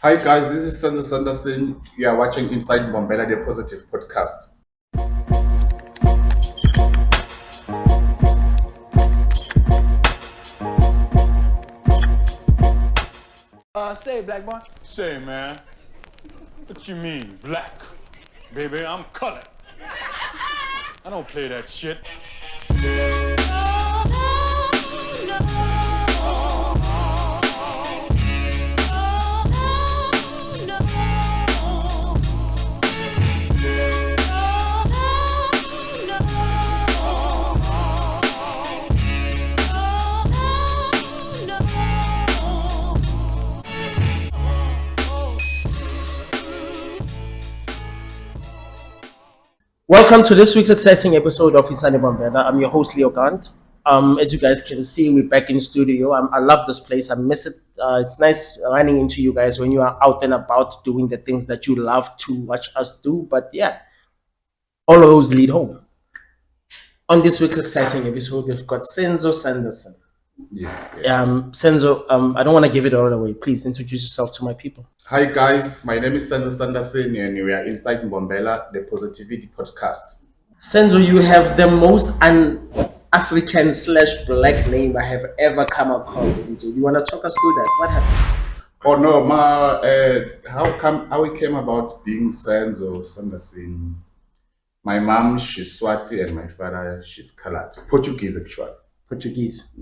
Hi guys, this is Senzo Sanderson. You are watching Inside Bombela, the Positive Podcast. Say, black boy. Say, man, what you mean, black? Baby, I'm colored. I don't play that shit. Welcome to this week's exciting episode of Inside Bombela. I'm your host, Leo Gant. As you guys can see, we're back in studio. I love this place. I miss it. It's nice running into you guys when you are out and about doing the things that you love to watch us do. But yeah, all of those lead home. On this week's exciting episode, we've got Senzo Sanderson. Senzo, I don't want to give it all away. Please introduce yourself to my people. Hi guys, my name is Senzo Sanderson and we are Inside Bombela, the Positivity Podcast. Senzo, you have the most un-African / black name I have ever come across. Senzo, you want to talk us through that? What happened? Oh no, how it came about being Senzo Sanderson? My mom, she's Swati, and my father, she's colored. Portuguese, actually. Portuguese.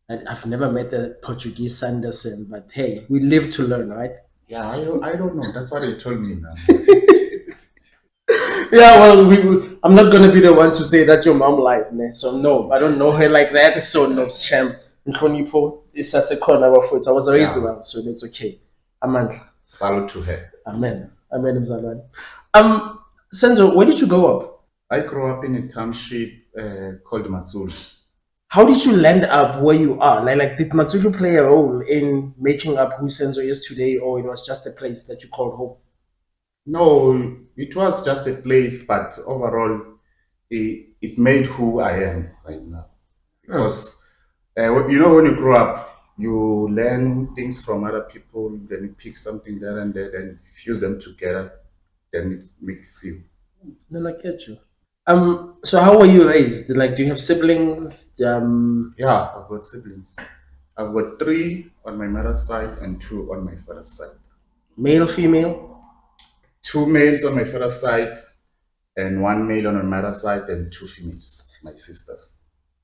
I've never met a Portuguese Sanderson, but hey, we live to learn, right? Yeah, I don't know. That's what they told me now. Yeah, well, I'm not going to be the one to say that your mom lied, man. So no, I don't know her like that. So no, sham. It's as a corner of foot. I was raised well, so it's okay. Amen. Salute to her. Amen. Amen. Senzo, where did you grow up? I grew up in a township called Matsulu. How did you land up where you are? Like did Matsulu play a role in making up who Senzo is today, or it was just a place that you called home? No, it was just a place, but overall, it made who I am right now. Because, when you grow up, you learn things from other people, then you pick something there and there, then fuse them together, then it makes you. No, I get you. So how were you raised? Like, do you have siblings? Yeah, I've got siblings. I've got 3 on my mother's side and 2 on my father's side. Male, female? 2 males on my father's side and 1 male on my mother's side and 2 females, my sisters.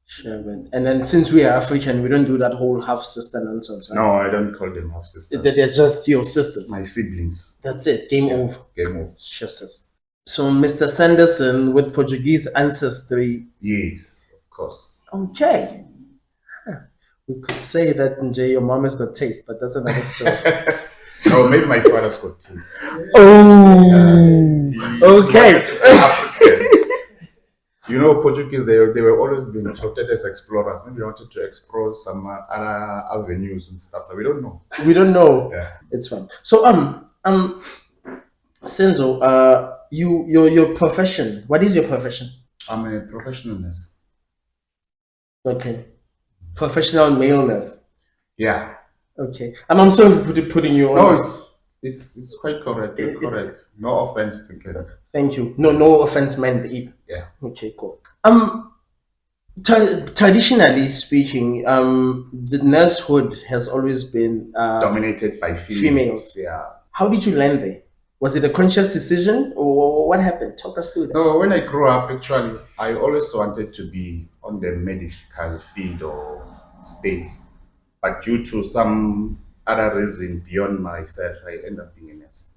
Sure, man. And then since we are African, we don't do that whole half sister nonsense, right? No, I don't call them half sisters. They're just your sisters. My siblings. That's it. Game over. Game over. Just so, Mr. Sanderson with Portuguese Ancestry. Yes, of course. Okay. We could say that Nje, your mom has got taste, but that's another story. No, maybe my father's got taste. Oh, okay. Portuguese, they were always being touted as explorers. Maybe they wanted to explore some other avenues and stuff. We don't know. We don't know. Yeah. It's fun. So, Senzo, your profession. What is your profession? I'm a professional nurse. Okay. Professional male nurse. Yeah. Okay. I'm sorry for putting you on. No, it's quite correct. Correct. No offense to Kenneth. Thank you. No offense meant either. Yeah. Okay, cool. Traditionally speaking, the nursehood has always been dominated by females. Yeah. How did you land there? Was it a conscious decision, or what happened? Talk us through that. No, when I grew up, actually, I always wanted to be on the medical field or space. But due to some other reason beyond myself, I ended up being a nurse.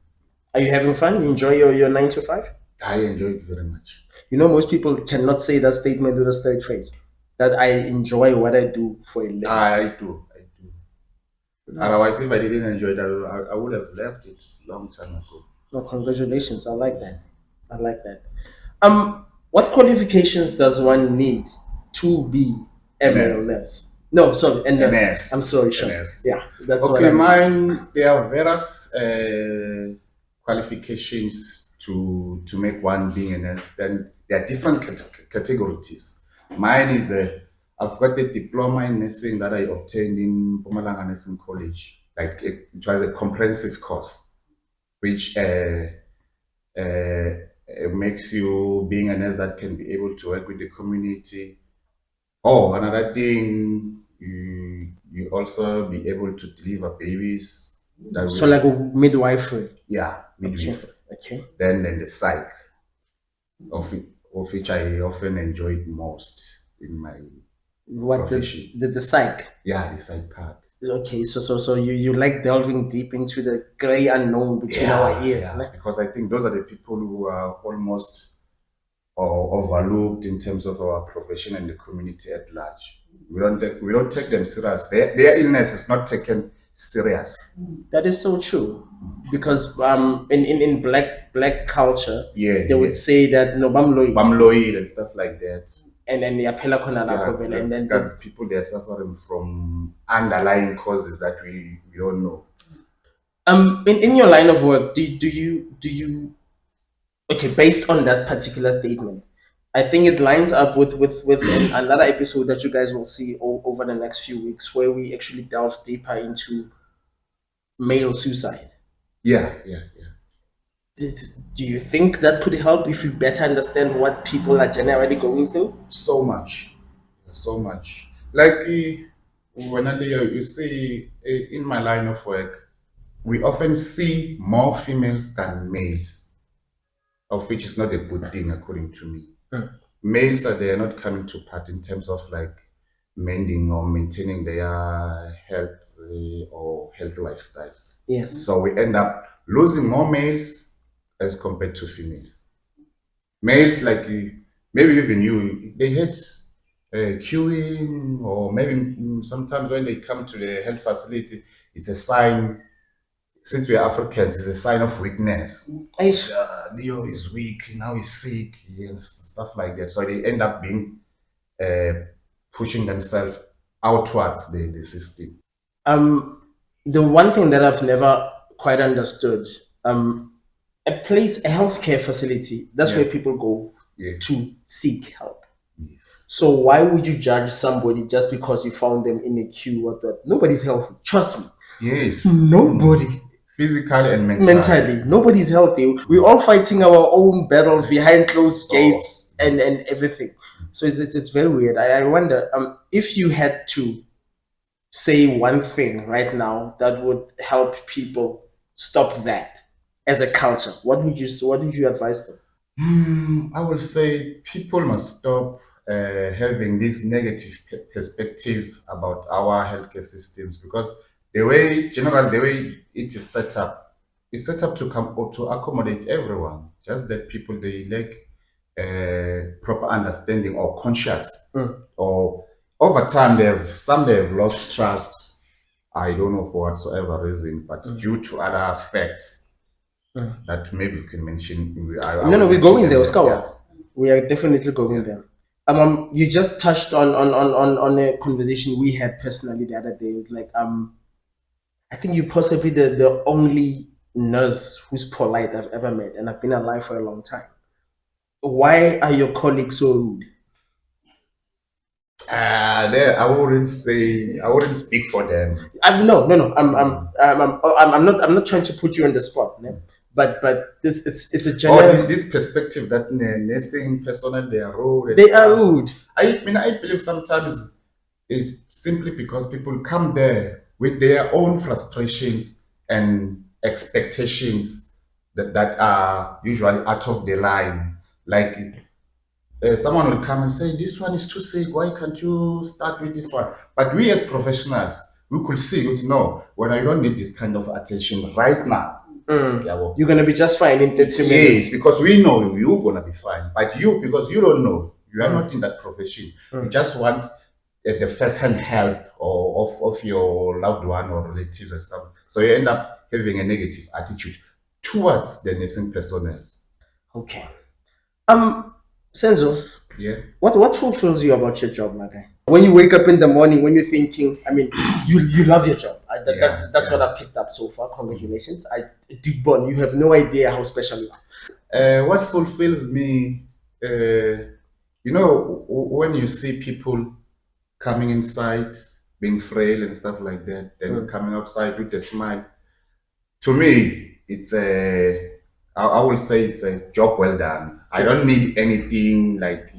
Are you having fun? You enjoy your 9 to 5? I enjoy it very much. Most people cannot say that statement with a straight face. That I enjoy what I do for a living. I do. Nice. Otherwise, if I didn't enjoy it, I would have left it long time ago. No, congratulations. I like that. What qualifications does one need to be a male nurse? No, sorry, a nurse. I'm sorry, Sean. Yeah, that's okay. Mine. There are various qualifications to make one being a nurse. Then there are different categories. Mine is I've got a diploma in nursing that I obtained in Mpumalanga Nursing College like it was a comprehensive course, which makes you being a nurse that can be able to work with the community. Oh, another thing, you also be able to deliver babies. That So will, like a midwifery. yeah, Okay. midwife. Okay. Then the psych, of which I often enjoyed most in my What profession. the psych? Yeah, the psych part. Okay, so you like delving deep into the gray unknown between our ears, Yeah, né? because I think those are the people who are almost overlooked in terms of our profession and the community at large. We don't take them serious. Their illness is not taken serious. That is so true, because in black culture, Yeah, they would say that no bamloid Bamloid and stuff like that. and then yaphela khona lapho vele, and then Because people they are suffering from underlying causes that we don't know. in your line of work, do you okay, based on that particular statement, I think it lines up with another episode that you guys will see over the next few weeks, where we actually delve deeper into male suicide. Yeah. Do you think that could help if you better understand what people are generally going through? So much, so much. Like when you see in my line of work, we often see more females than males, of which is not a good thing according to me. Males are they are not coming to part in terms of like mending or maintaining their health or healthy lifestyles. Yes. So we end up losing more males as compared to females. Males like maybe even you, they hate queuing, or maybe sometimes when they come to the health facility, it's a sign. Since we're Africans, it's a sign of weakness. Leo is weak, now he's sick, yes, stuff like that. So they end up being pushing themselves outwards the system. The one thing that I've never quite understood, a healthcare facility, that's where people go to seek help. Yes. So why would you judge somebody just because you found them in a queue or that? Nobody's healthy. Trust me. Yes. Nobody. Physically and mentally. Nobody's healthy. We're all fighting our own battles behind closed gates and everything. So it's very weird. I wonder if you had to say one thing right now that would help people stop that as a culture, what would you advise them? I will say people must stop having these negative perspectives about our healthcare systems, because the way it is set up, it's set up to come or to accommodate everyone. Just that people they lack proper understanding or conscious, or over time they have lost trust. I don't know for whatsoever reason, but due to other facts that maybe we can mention. No, we're going there, Oscar. Yeah. We are definitely going there. You just touched on a conversation we had personally the other day. It's like I think you're possibly the only nurse who's polite I've ever met, and I've been alive for a long time. Why are your colleagues so rude? There, I wouldn't speak for them. No. I'm not trying to put you on the spot, né? But this it's a general. This perspective that nursing personnel they are rude. They are rude. I mean, I believe sometimes it's simply because people come there with their own frustrations and expectations that are usually out of the line. Like someone will come and say, "This one is too sick. Why can't you start with this one?" But we as professionals, we could see it. No, when I don't need this kind of attention right now. Yeah, well, you're gonna be just fine in 30 minutes. Yes, because we know you're gonna be fine. But you, because you don't know, you are not in that profession. You just want the first-hand help of your loved one or relatives and stuff. So you end up having a negative attitude towards the nursing personnel. Okay. Senzo. Yeah. What fulfills you about your job, my guy? When you wake up in the morning, when you're thinking, I mean, you love your job. That's what I've picked up so far. Congratulations. Dude Bon, you have no idea how special you are. What fulfills me, when you see people coming inside, being frail and stuff like that, then coming outside with a smile. To me, it's I will say it's a job well done. I don't need anything like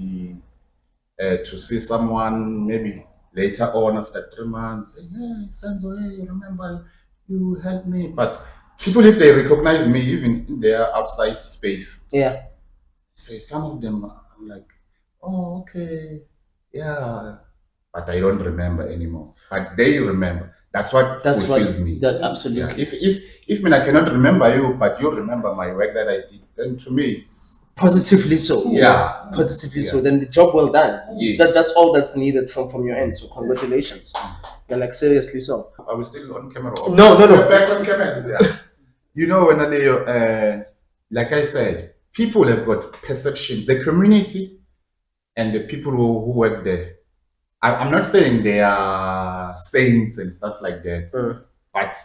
to see someone maybe later on after 3 months, say, hey, Senzo, hey, you remember you helped me. But people, if they recognize me, even in their outside space, Yeah. say some of them, I'm like, oh, okay, yeah, but I don't remember anymore. But they remember. That's what fulfills me. That absolutely. Yeah. If I cannot remember you, but you remember my work that I did, then to me it's Positively so. yeah. Positively so. Then the job well done. Yes. That's all that's needed from your end. So congratulations. You're like seriously so. Are we still on camera? No. We're back on camera. Yeah. You know, when like I said, people have got perceptions. The community and the people who work there. I'm not saying they are saints and stuff like that, but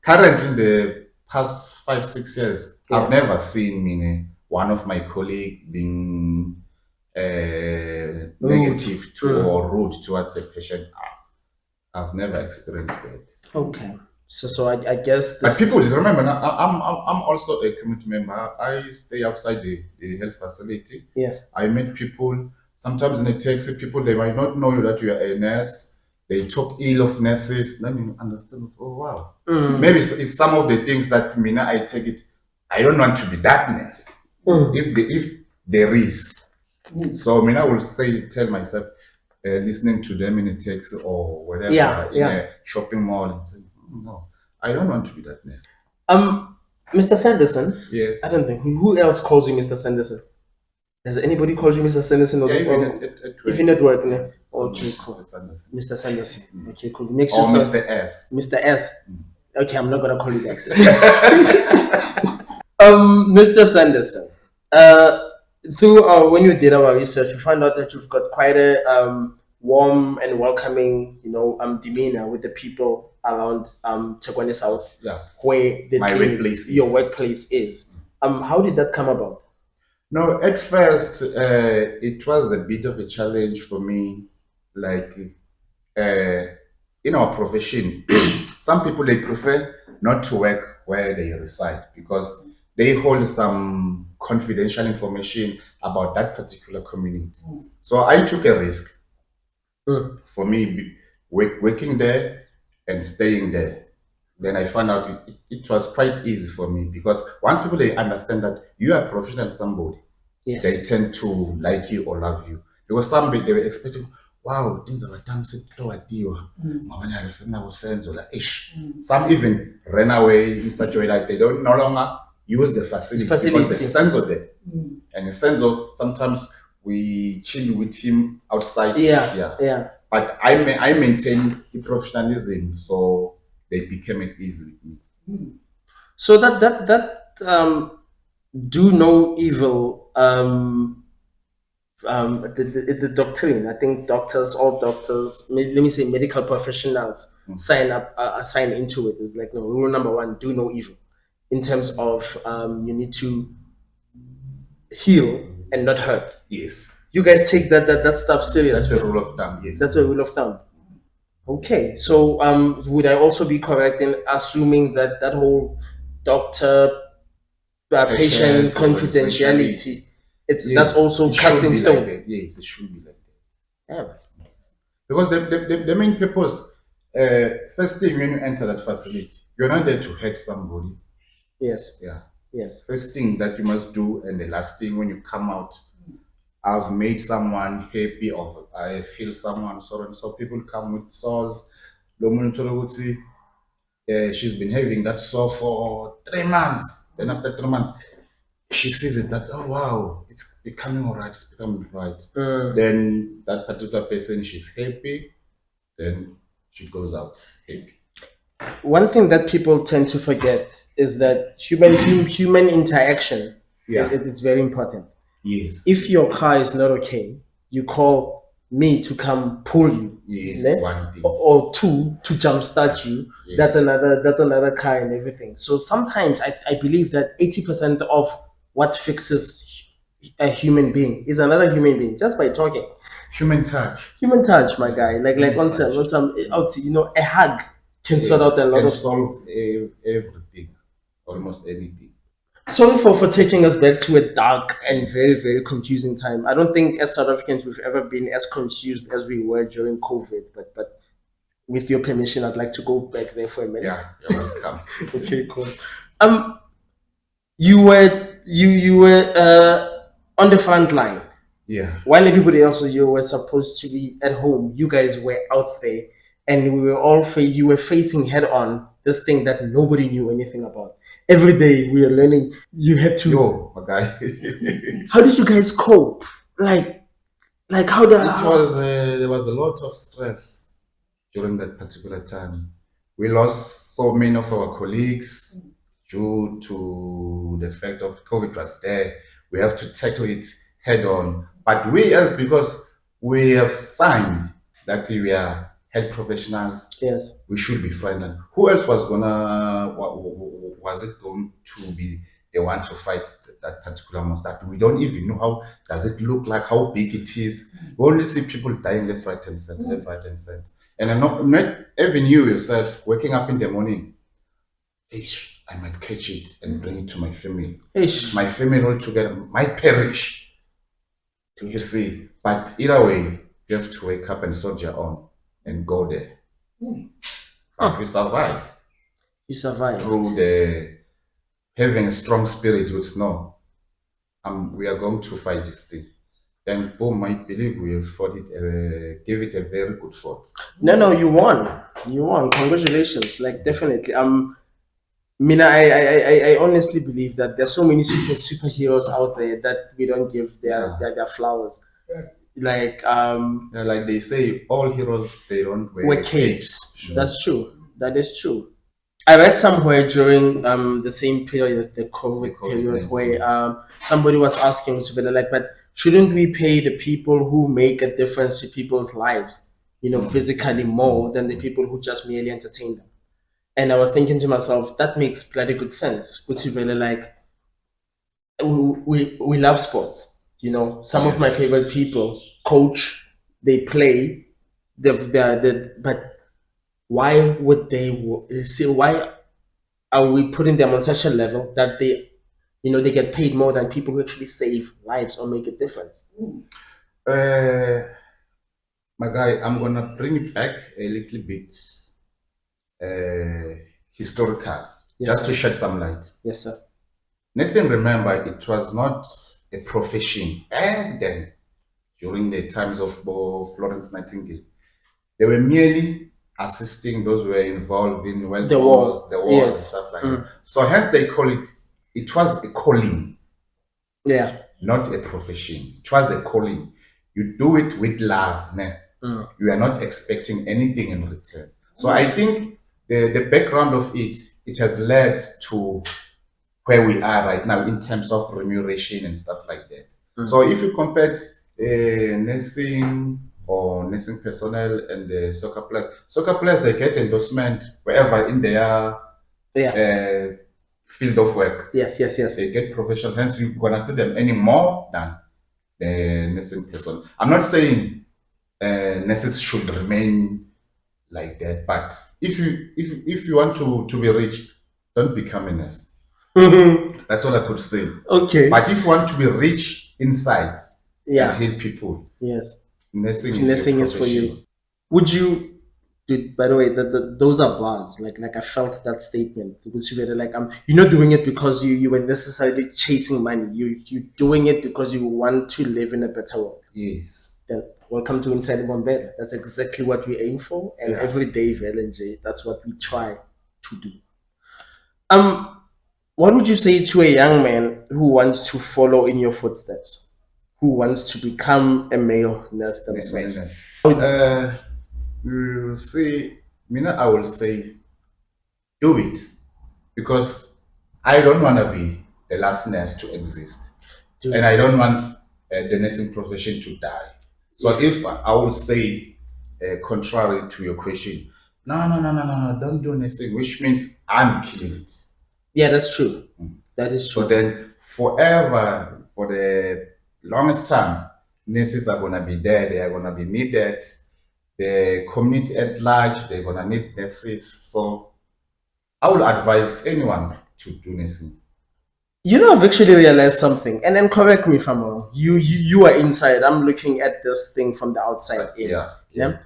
currently in the past 5-6 years, I've never seen one of my colleagues being negative or rude towards a patient. I've never experienced that. Okay. So I guess But people remember, I'm also a community member. I stay outside the health facility. Yes. I meet people. Sometimes in a taxi, people they might not know that you are a nurse. They talk ill of nurses. Then you understand. Oh wow. Maybe it's some of the things that I take it. I don't want to be that nurse. If there is, so I will tell myself, listening to them in a taxi or whatever in a shopping mall, and say, no, I don't want to be that nurse. Mr. Sanderson. Yes. I don't think who else calls you Mr. Sanderson. Does anybody call you Mr. Sanderson? Even at work, no? Okay, cool. Mr. Sanderson. Okay, cool. Makes you Mr. S. Mr. S. Okay, I'm not gonna call you that. Mr. Sanderson. Through when you did our research, we found out that you've got quite a warm and welcoming, demeanor with the people around Tegwane South, where your workplace is. How did that come about? No, at first it was a bit of a challenge for me. Like in our profession, some people they prefer not to work where they reside because they hold some confidential information about that particular community. So I took a risk for me working there and staying there. Then I found out it was quite easy for me because once people they understand that you are professional somebody, they tend to like you or love you. Because some they were expecting, wow, things are done some even ran away in such a way that they don't no longer use the facility. Because the Senzo there. And the Senzo, sometimes we chill with him outside. Yeah. But I maintain the professionalism, so they became it easy with me. So that do no evil. It's a doctrine. I think all doctors, let me say medical professionals, sign into it. It's like, no, rule number 1: do no evil. In terms of you need to heal and not hurt. Yes. You guys take that stuff serious. That's a rule of thumb. Yes. That's a rule of thumb. Okay, so would I also be correct in assuming that whole doctor patient confidentiality, that's also cast in stone? Like yes, it should be like that. Yeah. Because the main purpose, first thing when you enter that facility, you're not there to hurt somebody. Yes. Yeah. Yes. First thing that you must do, and the last thing when you come out, I've made someone happy, or I feel someone sorry, and so people come with sores. She's been having that sore for 3 months. Then after 3 months, she sees it that, oh wow, it's becoming all right, it's becoming right. Then that particular person, she's happy, then she goes out happy. One thing that people tend to forget is that human interaction is very important. Yes. If your car is not okay, you call me to come pull you. Yes, one thing. Or two to jumpstart you. Yes. That's another car and everything. So sometimes I believe that 80% of what fixes a human being is another human being just by talking. Human touch. Human touch, my guy. Like Human on some touch. a hug can sort out a lot Can of solve everything, almost anything. Sorry for taking us back to a dark and very, very confusing time. I don't think as South Africans we've ever been as confused as we were during COVID. But with your permission, I'd like to go back there for a minute. Yeah, you're welcome. Okay, cool. Um, you were on the front line. Yeah. While everybody else you were supposed to be at home, you guys were out there, and we were all you were facing head on this thing that nobody knew anything about. Every day we are learning. You had to. Yo, my guy. How did you guys cope? Like how the It was there was a lot of stress during that particular time. We lost so many of our colleagues due to the fact of COVID was there. We have to tackle it head on. But we, as because we have signed that we are health professionals, yes. we should be friendly. Who else was was it going to be the one to fight that particular monster? We don't even know how does it look like, how big it is. We only see people dying left, right, and center, left, right, and center. And I'm not even you yourself waking up in the morning. Ish, I might catch it and bring it to my family. Ish. My family altogether might perish. You see, but either way, you have to wake up and soldier on and go there. But we survived. You survived Through the having a strong spirit with no. We are going to fight this thing. Then boom, I believe we have fought it, gave it a very good fight. No, you won. You won. Congratulations. Like definitely. Mina, I honestly believe that there's so many superheroes out there that we don't give their flowers. Like Yeah, like they say, all heroes they don't wear capes. capes. That's true. That is true. I read somewhere during the same period, the COVID period, where somebody was asking Suvela, like, but shouldn't we pay the people who make a difference to people's lives, physically more than the people who just merely entertain them? And I was thinking to myself, that makes bloody good sense. Which is really like we love sports. Some of my favorite people coach, they play, but why would they see? Why are we putting them on such a level that they get paid more than people who actually save lives or make a difference? My guy, I'm gonna bring it back a little bit historical, just to shed some light. Yes, sir. Next thing, remember, it was not a profession back then, during the times of Florence Nightingale. They were merely assisting those who were involved in the wars, yes, and stuff like that. So hence they call it was a calling. Yeah. Not a profession. It was a calling. You do it with love, man. You are not expecting anything in return. So I think the background of it has led to where we are right now in terms of remuneration and stuff like that. So if you compare nursing or nursing personnel and the soccer players they get endorsement wherever in their field of work. Yes. They get professional. Hence, you're gonna see them any more than the nursing person. I'm not saying nurses should remain like that, but if you want to be rich, don't become a nurse. That's all I could say. Okay. But if you want to be rich inside and help people, yes, nursing is for you. Would you? Dude, by the way, those are bars. Like I felt that statement. Which you like, you're not doing it because you were necessarily chasing money. You're doing it because you want to live in a better world. Yes. Then welcome to Inside Bombay. That's exactly what we aim for, and every day, LNJ, that's what we try to do. What would you say to a young man who wants to follow in your footsteps, who wants to become a male nurse themselves? You see, Mina, I will say, do it, because I don't want to be the last nurse to exist, and I don't want the nursing profession to die. So if I will say, contrary to your question, no, don't do nursing, which means I'm killing it. Yeah, that's true. That is true. So then, forever, for the longest time, nurses are gonna be there. They are gonna be needed. The community at large, they're gonna need nurses. So I would advise anyone to do nursing. You know, I've actually realized something, and then correct me if I'm wrong. You are inside. I'm looking at this thing from the outside So, in. yeah. Yeah.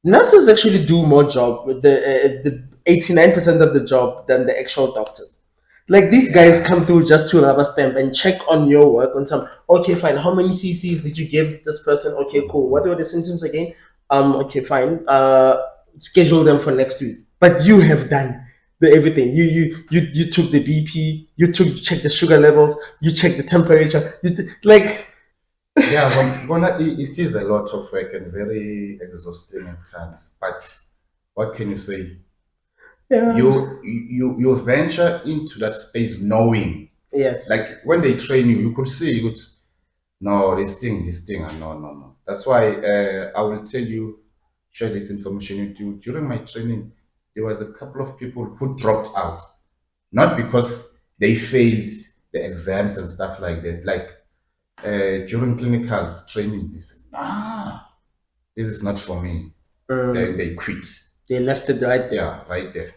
Nurses actually do more job with the 89% of the job than the actual doctors. Like these guys come through just to rubber stamp and check on your work on some. Okay, fine. How many CCs did you give this person? Okay, cool. What were the symptoms again? Okay, fine. Schedule them for next week. But you have done the everything. You took the BP. You check the sugar levels. You check the temperature. Like Yeah, it is a lot of work and very exhausting at times. But what can you say? yeah. You venture into that space knowing, Yes. like when they train you, you could see you could no this thing, and no. That's why I will tell you, share this information with you. During my training, there was a couple of people who dropped out, not because they failed the exams and stuff like that. Like during clinicals training, they said, this is not for me. Then they quit. They left it right there. Yeah, right there.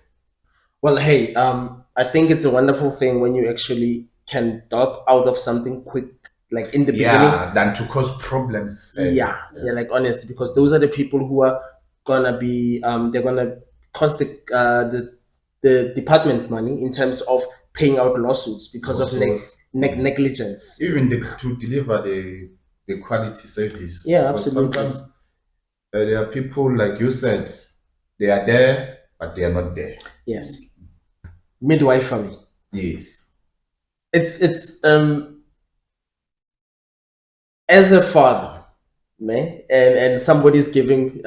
Well, hey, I think it's a wonderful thing when you actually can dot out of something quick, like in the Yeah, than to cause problems. beginning. Yeah, like honestly, because those are the people who are gonna be, they're gonna cost the department money in terms of paying out lawsuits because of negligence. Even to deliver the quality service. Yeah, Because absolutely. sometimes there are people, like you said, they are there, but they are not there. Yes, midwifery. Yes. It's as a father, man, and somebody's giving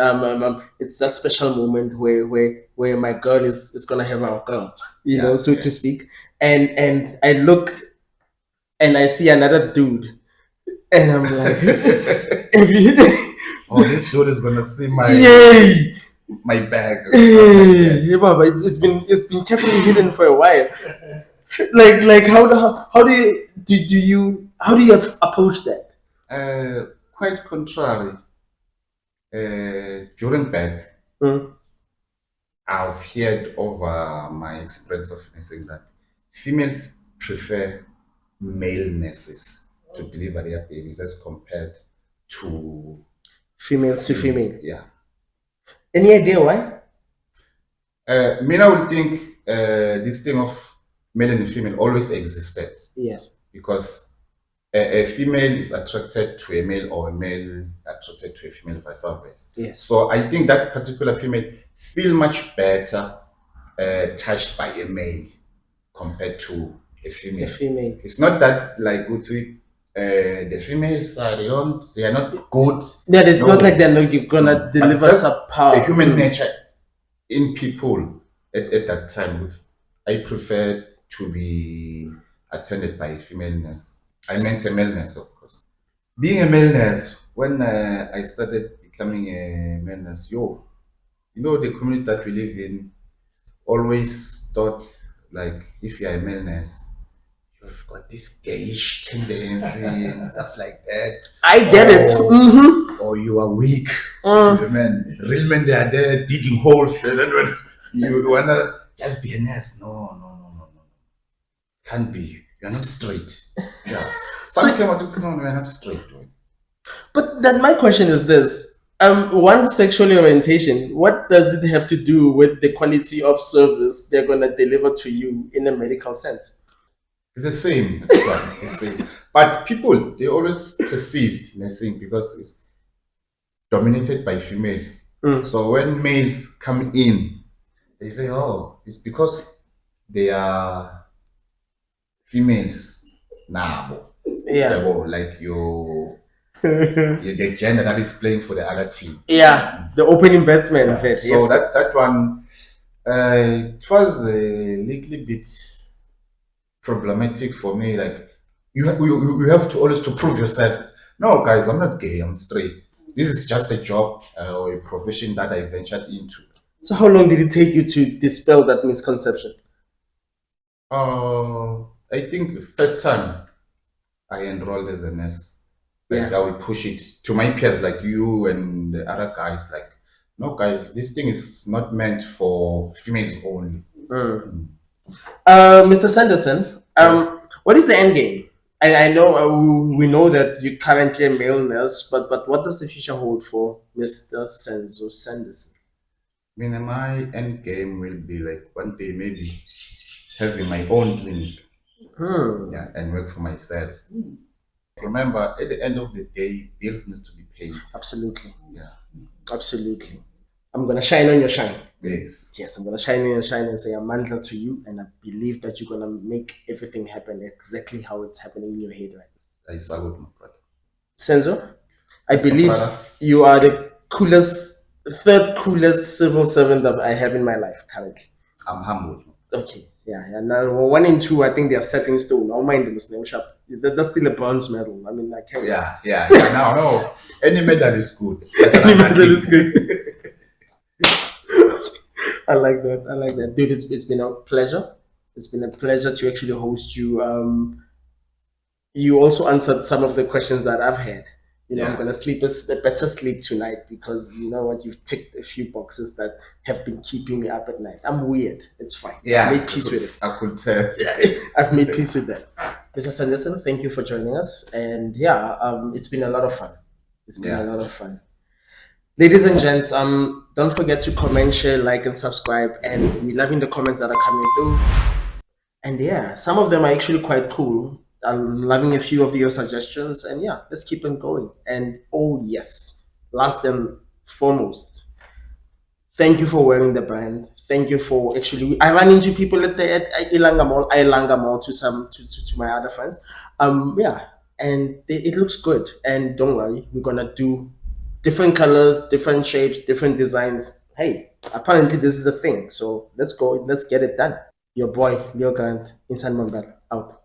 it's that special moment where my girl is gonna have our girl, so to speak, and I look and I see another dude, and I'm like, Oh, this dude is gonna see yay, my bag. Or something like that. yeah, but it's been carefully hidden for a while. Like how do you approach that? Quite contrary. During birth, Mm. I've heard over my experience of nursing that females prefer male nurses to deliver their babies as compared to Females to female. Yeah. Any idea why? Me, I would think this thing of male and female always existed Yes. because a female is attracted to a male or a male attracted to a female, vice versa. Yes. So I think that particular female feel much better touched by a male compared to a female. A female. It's not that like good see, the females are they are not good. Yeah, it's No. not like they're not gonna deliver That's subpar. the human nature in people at that time. I prefer to be attended by a female nurse. I meant a male nurse, of course. Being a male nurse, when I started becoming a male nurse, the community that we live in always thought like if you're a male nurse, you've got this gayish tendency and stuff like that. I get it. Mm-hmm. Or you are weak to the men. Real men, they are there digging holes. Then when you wanna just be a nurse. No. Can't be. You're not straight. Yeah. Some came out and said, no, we're not straight. But then my question is this: one sexual orientation. What does it have to do with the quality of service they're gonna deliver to you in a medical sense? It's the same. Exactly the same. But people, they always perceive nursing because it's dominated by females. So when males come in, they say, oh, it's because they are females. Nah, Yeah. like the gender that is playing for the other team. Yeah. The opening batsman. Yeah. So that one, it was a little bit problematic for me. Like you have to always to prove yourself. No, guys, I'm not gay. I'm straight. This is just a job or a profession that I ventured into. So how long did it take you to dispel that misconception? I think the first time I enrolled as a nurse, Like Yeah. I will push it to my peers like you and the other guys. Like, no, guys, this thing is not meant for females only. Mr. Sanderson, Yeah. what is the end game? I know we know that you're currently a male nurse, but what does the future hold for Mr. Senzo Sanderson? I mean, my end game will be like one day maybe having my own clinic, yeah, and work for myself. Remember, at the end of the day, bills needs to be paid. Absolutely. Yeah. Absolutely. I'm gonna shine on your shine. Yes. Yes, I'm gonna shine on your shine and say I'm mandla to you, and I believe that you're gonna make everything happen exactly how it's happening in your head right now. I salute my brother. Senzo, I Yes, my believe brother. you are the coolest, third coolest civil servant that I have in my life currently. I'm humbled. Okay, yeah. Now, 1 and 2, I think they are set in stone. I'll mind them, name sharp. That's still a bronze medal. I mean, I can't. Yeah. Now, no, any medal is good. Any medal is good. I like that. I like that, dude. It's been a pleasure. It's been a pleasure to actually host you. You also answered some of the questions that I've had. I'm Yeah. gonna sleep a better sleep tonight because you know what, you've ticked a few boxes that have been keeping me up at night. I'm weird. It's fine. Yeah. I've made peace with it. I could tell. I've made peace with that. Mr. Sanderson, thank you for joining us. And yeah, it's been a lot of fun. It's been a lot of fun. Ladies and gents, don't forget to comment, share, like, and subscribe. And we're loving the comments that are coming through. And yeah, some of them are actually quite cool. I'm loving a few of your suggestions. And yeah, let's keep them going. And oh yes, last and foremost, thank you for wearing the brand. Thank you for actually. I ran into people at Ilanga Mall. I Ilanga Mall to my other friends. Yeah, and it looks good. And don't worry, we're gonna do different colors, different shapes, different designs. Hey, apparently this is a thing. So let's go. Let's get it done. Your boy Leo Grant, Insan Mandal, out.